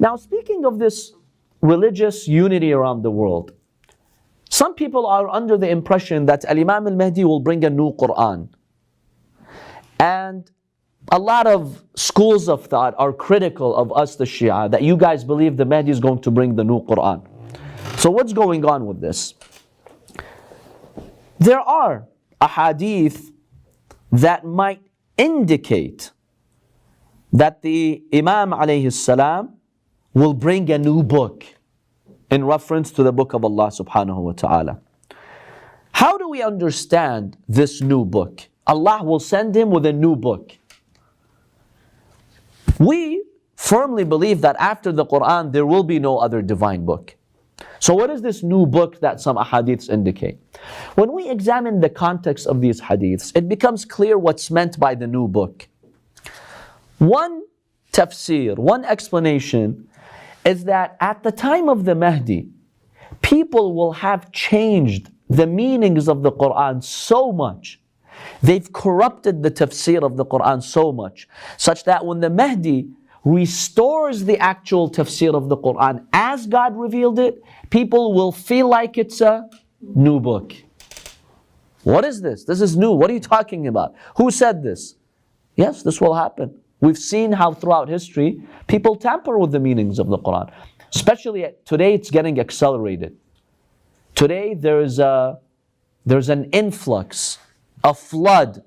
Now, speaking of this religious unity around the world, some people are under the impression that Imam Al-Mahdi will bring a new Quran. And a lot of schools of thought are critical of us, the Shia, that you guys believe the Mahdi is going to bring the new Quran. So what's going on with this? There are ahadith that might indicate that the Imam alayhi salam will bring a new book in reference to the book of Allah subhanahu wa ta'ala. How do we understand this new book? Allah will send him with a new book. We firmly believe that after the Quran there will be no other divine book. So what is this new book that some ahadiths indicate? When we examine the context of these hadiths, it becomes clear what's meant by the new book. One tafsir, one explanation is that at the time of the Mahdi, people will have changed the meanings of the Quran so much. They've corrupted the tafsir of the Quran so much, such that when the Mahdi restores the actual tafsir of the Quran as God revealed it, people will feel like it's a new book. What is this? This is new. What are you talking about? Who said this? Yes, this will happen. We've seen how throughout history people tamper with the meanings of the Quran. Especially today, it's getting accelerated. Today there's an influx, a flood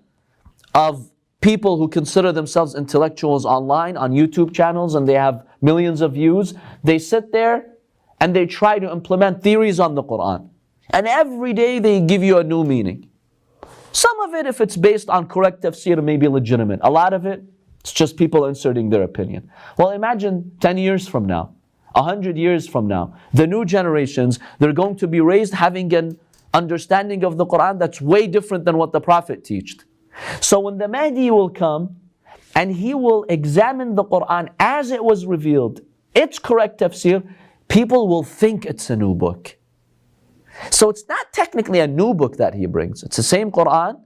of people who consider themselves intellectuals online on YouTube channels, and they have millions of views. They sit there and they try to implement theories on the Quran. And every day they give you a new meaning. Some of it, if it's based on correct tafsir, may be legitimate. A lot of it, it's just people inserting their opinion. Well, imagine 10 years from now, 100 years from now, the new generations, they're going to be raised having an understanding of the Quran that's way different than what the Prophet taught. So when the Mahdi will come and he will examine the Quran as it was revealed, its correct tafsir, people will think it's a new book. So it's not technically a new book that he brings. It's the same Quran,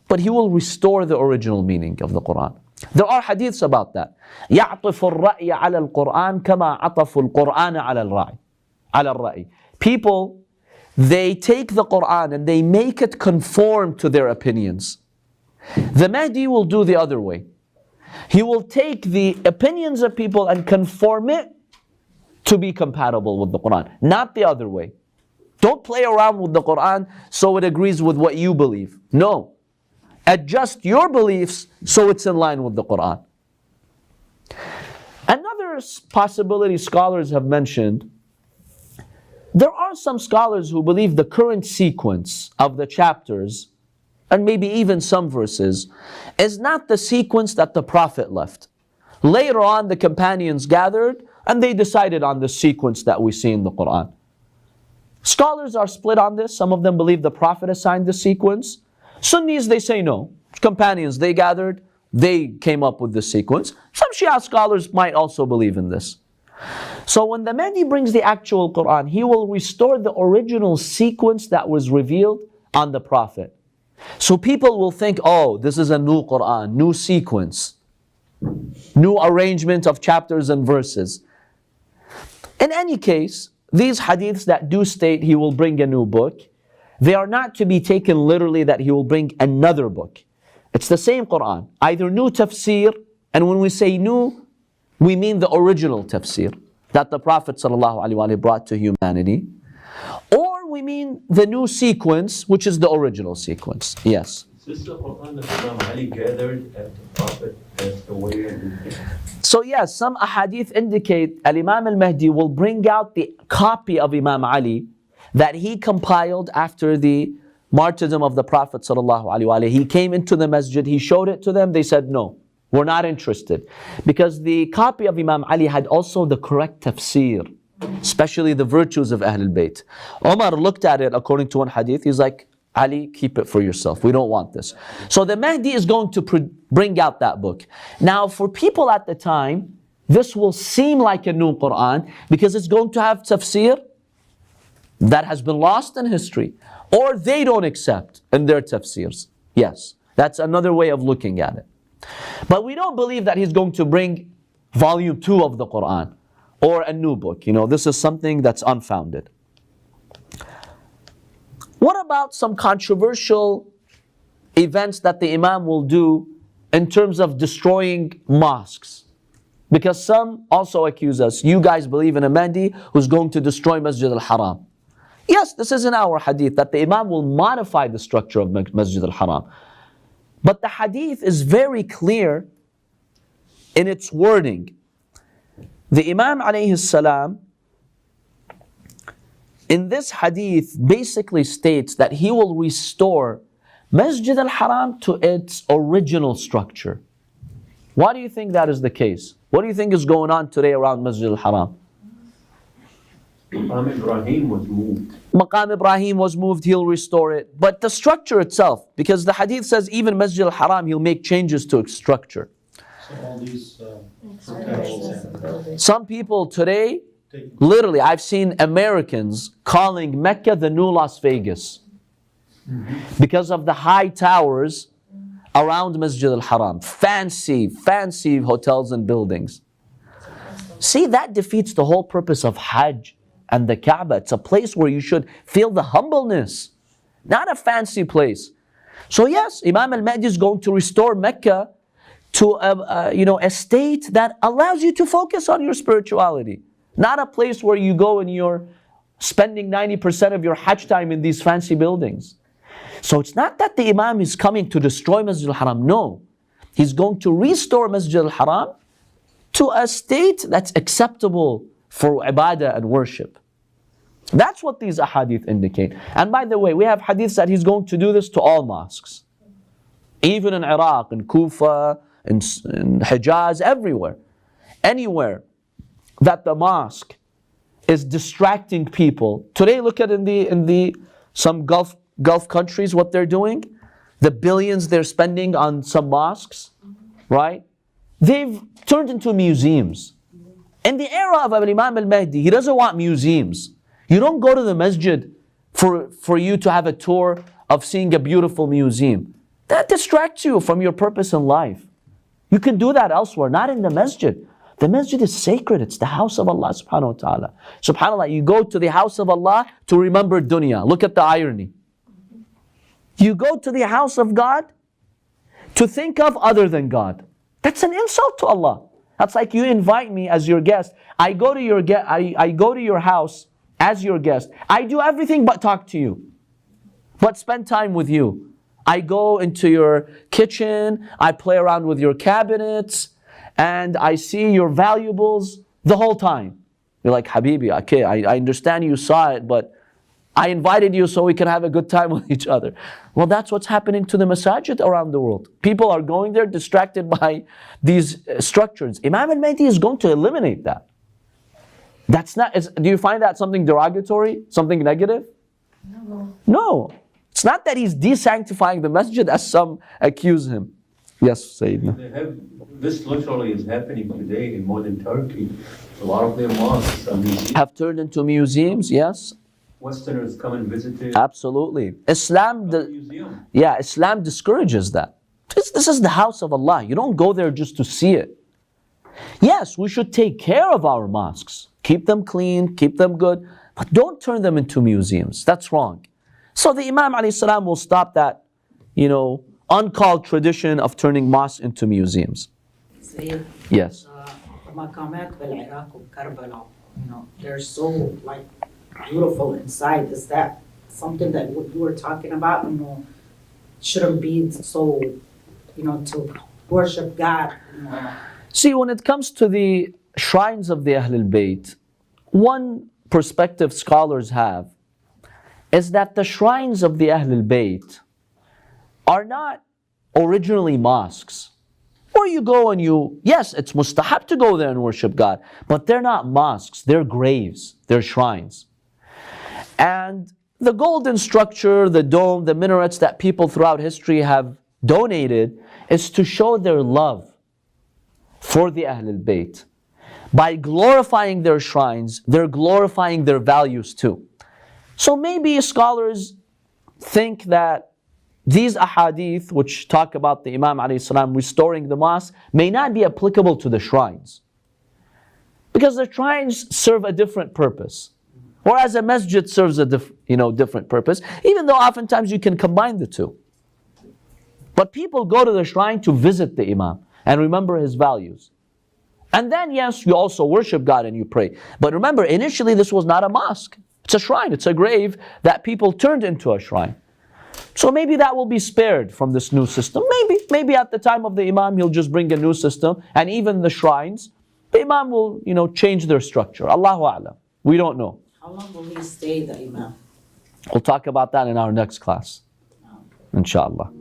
but he will restore the original meaning of the Quran. There are hadiths about that. يَعْطِفُ الرَّأْيَ عَلَى الْقُرْآنِ كَمَا عَطَفُ الْقُرْآنَ عَلى الرَّأْيِ. People, they take the Quran and they make it conform to their opinions. The Mahdi will do the other way. He will take the opinions of people and conform it to be compatible with the Quran, not the other way. Don't play around with the Quran so it agrees with what you believe. No. Adjust your beliefs so it's in line with the Quran. Another possibility scholars have mentioned, there are some scholars who believe the current sequence of the chapters, and maybe even some verses, is not the sequence that the Prophet left. Later on, the companions gathered and they decided on the sequence that we see in the Quran. Scholars are split on this. Some of them believe the Prophet assigned the sequence. Sunnis, they say no. Companions, they gathered, they came up with the sequence. Some Shia scholars might also believe in this. So when the Mahdi brings the actual Quran, he will restore the original sequence that was revealed on the Prophet. So people will think, oh, this is a new Quran, new sequence, new arrangement of chapters and verses. In any case, these hadiths that do state he will bring a new book, they are not to be taken literally that he will bring another book. It's the same Quran, either new tafsir, and when we say new, we mean the original tafsir that the Prophet ﷺ brought to humanity, or we mean the new sequence, which is the original sequence. Yes. Is this the Quran that Imam Ali gathered at the Prophet passed away? So yes, some ahadith indicate Imam al-Mahdi will bring out the copy of Imam Ali that he compiled after the martyrdom of the Prophet ﷺ. He came into the masjid, he showed it to them, they said no, we're not interested. Because the copy of Imam Ali had also the correct tafsir, especially the virtues of Ahlulbayt. Umar looked at it according to one hadith, he's like, Ali, keep it for yourself, we don't want this. So the Mahdi is going to bring out that book. Now for people at the time, this will seem like a new Quran because it's going to have tafsir that has been lost in history, or they don't accept in their tafsirs. Yes, that's another way of looking at it. But we don't believe that he's going to bring volume 2 of the Quran, or a new book. This is something that's unfounded. What about some controversial events that the Imam will do in terms of destroying mosques? Because some also accuse us, you guys believe in a Mahdi who's going to destroy Masjid al-Haram. Yes, this is in our hadith, that the Imam will modify the structure of Masjid al-Haram. But the hadith is very clear in its wording. The Imam alayhi salam, in this hadith, basically states that he will restore Masjid al-Haram to its original structure. Why do you think that is the case? What do you think is going on today around Masjid al-Haram? Maqam Ibrahim was moved. Maqam Ibrahim was moved, he'll restore it. But the structure itself, because the hadith says even Masjid al-Haram, he'll make changes to its structure. So all these hotels and Some people today, literally, I've seen Americans calling Mecca the new Las Vegas because of the high towers around Masjid al-Haram. Fancy hotels and buildings. See, that defeats the whole purpose of Hajj and the Kaaba. It's a place where you should feel the humbleness, not a fancy place. So yes, Imam al-Mahdi is going to restore Mecca to a state that allows you to focus on your spirituality. Not a place where you go and you're spending 90% of your Hajj time in these fancy buildings. So it's not that the Imam is coming to destroy Masjid al-Haram. No, he's going to restore Masjid al-Haram to a state that's acceptable for ibadah and worship. That's what these ahadith indicate. And by the way, we have hadiths that he's going to do this to all mosques. Even in Iraq, in Kufa, in Hijaz, everywhere. Anywhere that the mosque is distracting people. Today, look at in some Gulf countries what they're doing. The billions they're spending on some mosques, right? They've turned into museums. In the era of Imam al-Mahdi, he doesn't want museums. You don't go to the masjid for you to have a tour of seeing a beautiful museum. That distracts you from your purpose in life. You can do that elsewhere, not in the masjid. The masjid is sacred. It's the house of Allah subhanahu wa ta'ala. SubhanAllah, you go to the house of Allah to remember dunya. Look at the irony. You go to the house of God to think of other than God. That's an insult to Allah. That's like you invite me as your guest. I go to your house as your guest. I do everything but talk to you, but spend time with you. I go into your kitchen, I play around with your cabinets, and I see your valuables the whole time. You're like, Habibi, okay, I understand you saw it, but I invited you so we can have a good time with each other. Well, that's what's happening to the masajid around the world. People are going there distracted by these structures. Imam al-Mahdi is going to eliminate that. That's not, do you find that something derogatory? Something negative? No. It's not that he's desanctifying the masjid as some accuse him. Yes, Sayed. This literally is happening today in modern Turkey. A lot of their mosques are museums. Have turned into museums, yes. Westerners come and visit it. Absolutely. Islam discourages that. This is the house of Allah. You don't go there just to see it. Yes, we should take care of our mosques. Keep them clean, keep them good, but don't turn them into museums. That's wrong. So the Imam alayhi salam will stop that, uncalled tradition of turning mosques into museums. Yes. Maqamat al-Iraq of Karbala, they're so beautiful inside. Is that something that what you were talking about? Shouldn't be so, to worship God. See, when it comes to the shrines of the Ahlulbayt, one perspective scholars have is that the shrines of the Ahlulbayt are not originally mosques. Where you go and yes, it's mustahab to go there and worship God, but they're not mosques, they're graves, they're shrines. And the golden structure, the dome, the minarets that people throughout history have donated is to show their love for the Ahlul Bayt. By glorifying their shrines, they're glorifying their values too. So maybe scholars think that these ahadith, which talk about the Imam alayhi salam restoring the mosque, may not be applicable to the shrines. Because the shrines serve a different purpose. Whereas a masjid serves a different purpose, even though oftentimes you can combine the two. But people go to the shrine to visit the Imam and remember his values. And then, yes, you also worship God and you pray. But remember, initially this was not a mosque. It's a shrine, it's a grave that people turned into a shrine. So maybe that will be spared from this new system. Maybe at the time of the Imam, he'll just bring a new system, and even the shrines, the Imam will, change their structure. Allahu A'lam. We don't know. How long will he stay the Imam? We'll talk about that in our next class. Inshallah.